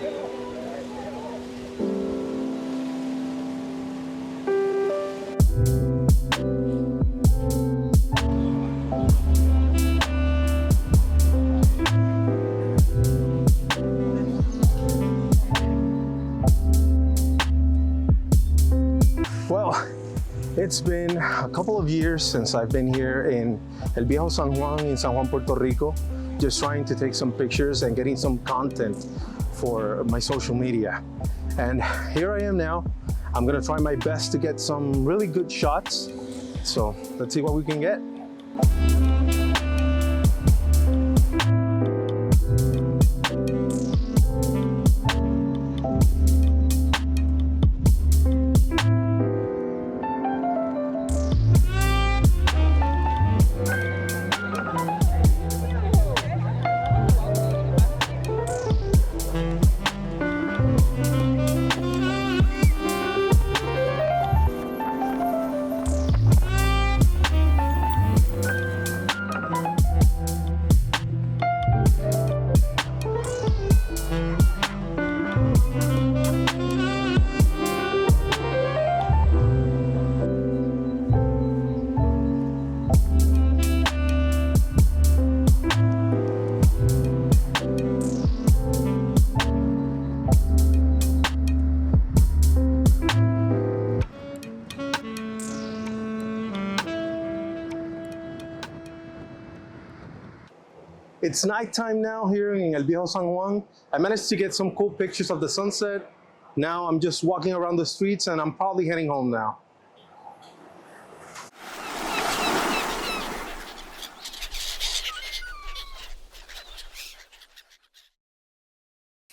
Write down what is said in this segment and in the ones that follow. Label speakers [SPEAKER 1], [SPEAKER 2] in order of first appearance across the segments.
[SPEAKER 1] Well, it's been a couple of years since I've been here in El Viejo San Juan in San Juan, Puerto Rico, just trying to take some pictures and getting some content for my social media. And here I am now. I'm gonna try my best to get some really good shots. So let's see what we can get. It's nighttime now here in El Viejo San Juan. I managed to get some cool pictures of the sunset. Now I'm just walking around the streets and I'm probably heading home now.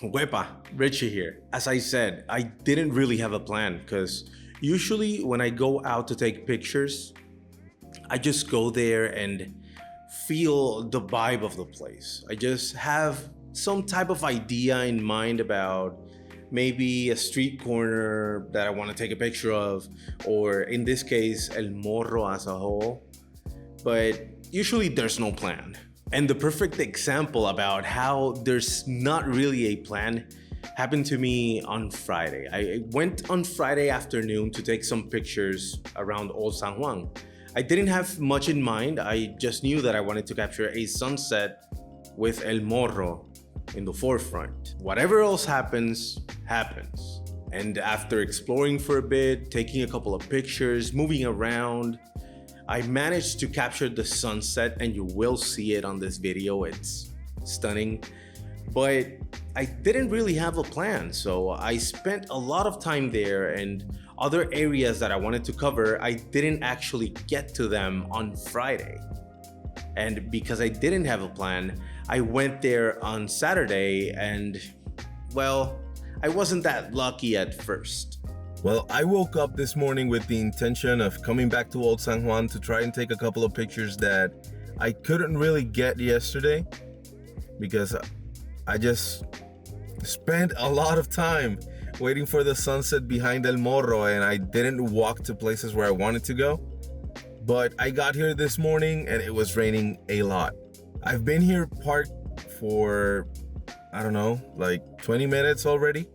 [SPEAKER 2] Wepa, Richie here. As I said, I didn't really have a plan because usually when I go out to take pictures, I just go there and feel the vibe of the place. I just have some type of idea in mind about maybe a street corner that I want to take a picture of, or in this case, El Morro as a whole. But usually there's no plan. And the perfect example about how there's not really a plan happened to me on Friday. I went on Friday afternoon to take some pictures around Old San Juan. I didn't have much in mind. I just knew that I wanted to capture a sunset with El Morro in the forefront. Whatever else happens, happens. And after exploring for a bit, taking a couple of pictures, moving around, I managed to capture the sunset, and you will see it on this video. It's stunning. But I didn't really have a plan, so I spent a lot of time there, and other areas that I wanted to cover, I didn't actually get to them on Friday. And because I didn't have a plan, I went there on Saturday and, well, I wasn't that lucky at first.
[SPEAKER 3] Well, I woke up this morning with the intention of coming back to Old San Juan to try and take a couple of pictures that I couldn't really get yesterday because I just spent a lot of time waiting for the sunset behind El Morro, and I didn't walk to places where I wanted to go. But I got here this morning and it was raining a lot. I've been here parked for, I don't know, like 20 minutes already,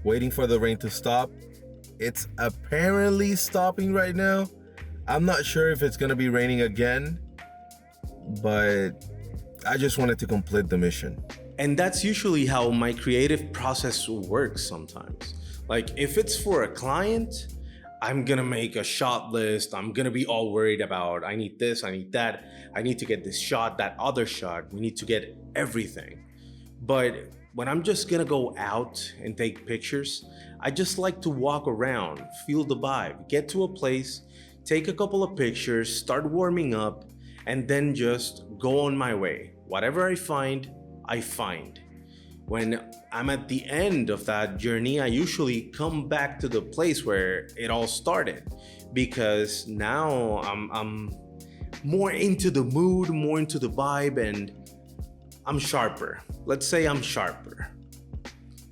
[SPEAKER 3] waiting for the rain to stop. It's apparently stopping right now. I'm not sure if it's gonna be raining again, but I just wanted to complete the mission.
[SPEAKER 2] And that's usually how my creative process works sometimes. Like if it's for a client, I'm gonna make a shot list. I'm gonna be all worried about, I need this, I need that. I need to get this shot, that other shot. We need to get everything. But when I'm just gonna go out and take pictures, I just like to walk around, feel the vibe, get to a place, take a couple of pictures, start warming up, and then just go on my way. Whatever I find, I find. When I'm at the end of that journey, I usually come back to the place where it all started, because now I'm more into the mood, more into the vibe, and I'm sharper. Let's say I'm sharper.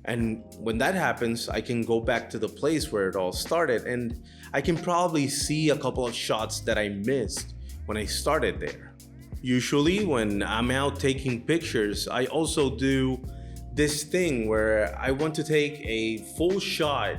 [SPEAKER 2] And when that happens, I can go back to the place where it all started, and I can probably see a couple of shots that I missed when I started there. Usually when I'm out taking pictures, I also do this thing where I want to take a full shot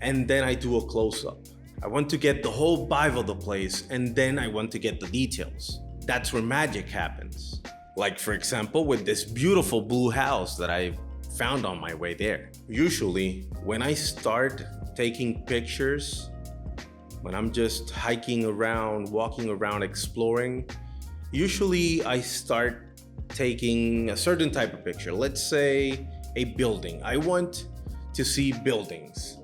[SPEAKER 2] and then I do a close-up. I want to get the whole vibe of the place and then I want to get the details. That's where magic happens. Like for example, with this beautiful blue house that I found on my way there. Usually, when I start taking pictures, when I'm just hiking around, walking around, exploring, usually I start taking a certain type of picture. Let's say a building. I want to see buildings.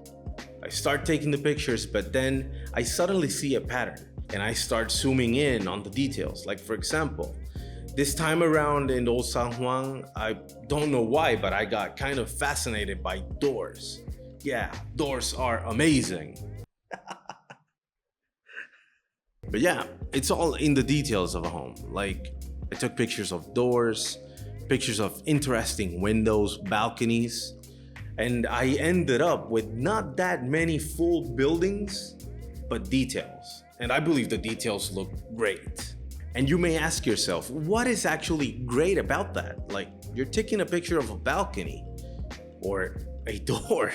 [SPEAKER 2] I start taking the pictures, but then I suddenly see a pattern and I start zooming in on the details. Like for example, this time around in Old San Juan, I don't know why, but I got kind of fascinated by doors. Yeah, doors are amazing. But yeah, it's all in the details of a home. Like I took pictures of doors, pictures of interesting windows, balconies, and I ended up with not that many full buildings, but details. And I believe the details look great. And you may ask yourself, what is actually great about that? Like, you're taking a picture of a balcony or a door.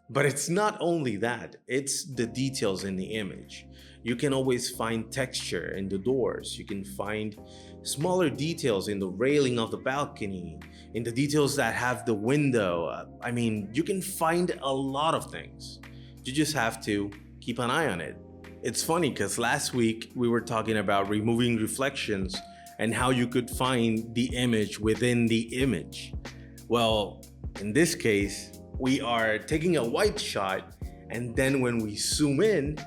[SPEAKER 2] But it's not only that, it's the details in the image. You can always find texture in the doors. You can find smaller details in the railing of the balcony, in the details that have the window. I mean, you can find a lot of things. You just have to keep an eye on it. It's funny because last week we were talking about removing reflections and how you could find the image within the image. Well, in this case, we are taking a white shot, and then when we zoom in,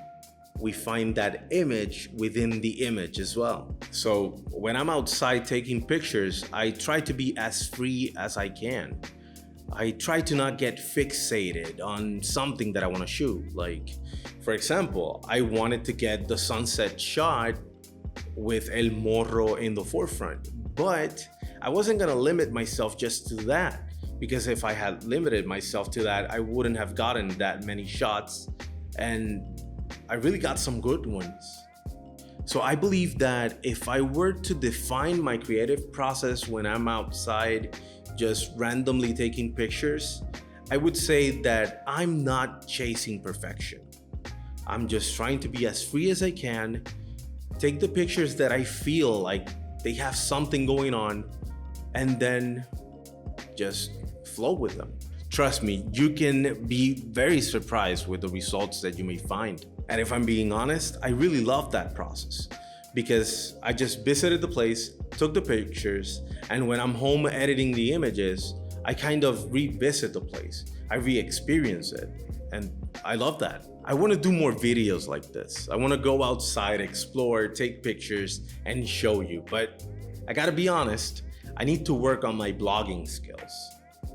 [SPEAKER 2] we find that image within the image as well. So when I'm outside taking pictures, I try to be as free as I can. I try to not get fixated on something that I want to shoot. Like, for example, I wanted to get the sunset shot with El Morro in the forefront, but I wasn't gonna limit myself just to that, because if I had limited myself to that, I wouldn't have gotten that many shots, and I really got some good ones. So I believe that if I were to define my creative process when I'm outside just randomly taking pictures, I would say that I'm not chasing perfection. I'm just trying to be as free as I can, take the pictures that I feel like they have something going on, and then just flow with them. Trust me, you can be very surprised with the results that you may find. And if I'm being honest, I really love that process because I just visited the place, took the pictures, and when I'm home editing the images, I kind of revisit the place. I re-experience it, and I love that. I want to do more videos like this. I want to go outside, explore, take pictures, and show you. But I gotta be honest, I need to work on my blogging skills.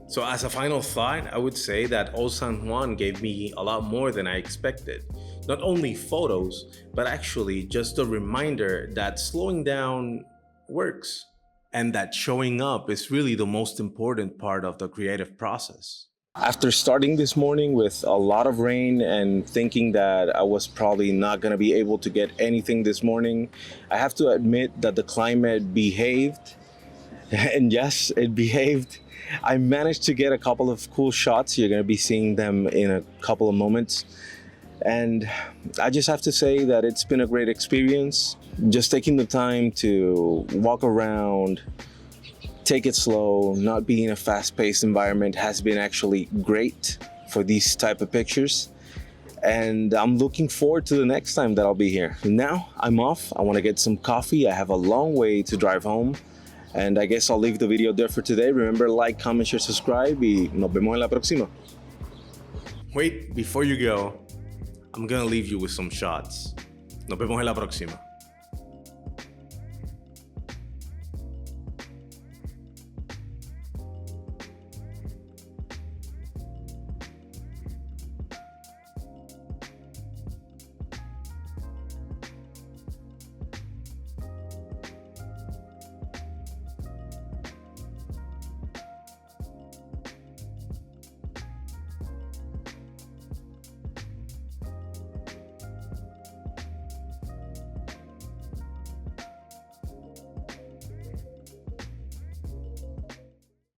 [SPEAKER 2] So as a final thought, I would say that Old San Juan gave me a lot more than I expected. Not only photos, but actually just a reminder that slowing down works, and that showing up is really the most important part of the creative process. After starting this morning with a lot of rain and thinking that I was probably not going to be able to get anything this morning, I have to admit that the climate behaved. And yes, it behaved. I managed to get a couple of cool shots. You're going to be seeing them in a couple of moments. And I just have to say that it's been a great experience. Just taking the time to walk around, take it slow, not be in a fast-paced environment has been actually great for these type of pictures. And I'm looking forward to the next time that I'll be here. Now I'm off. I want to get some coffee. I have a long way to drive home. And I guess I'll leave the video there for today. Remember, like, comment, share, subscribe, y nos vemos en la próxima. Wait, before you go, I'm gonna leave you with some shots. Nos vemos en la próxima.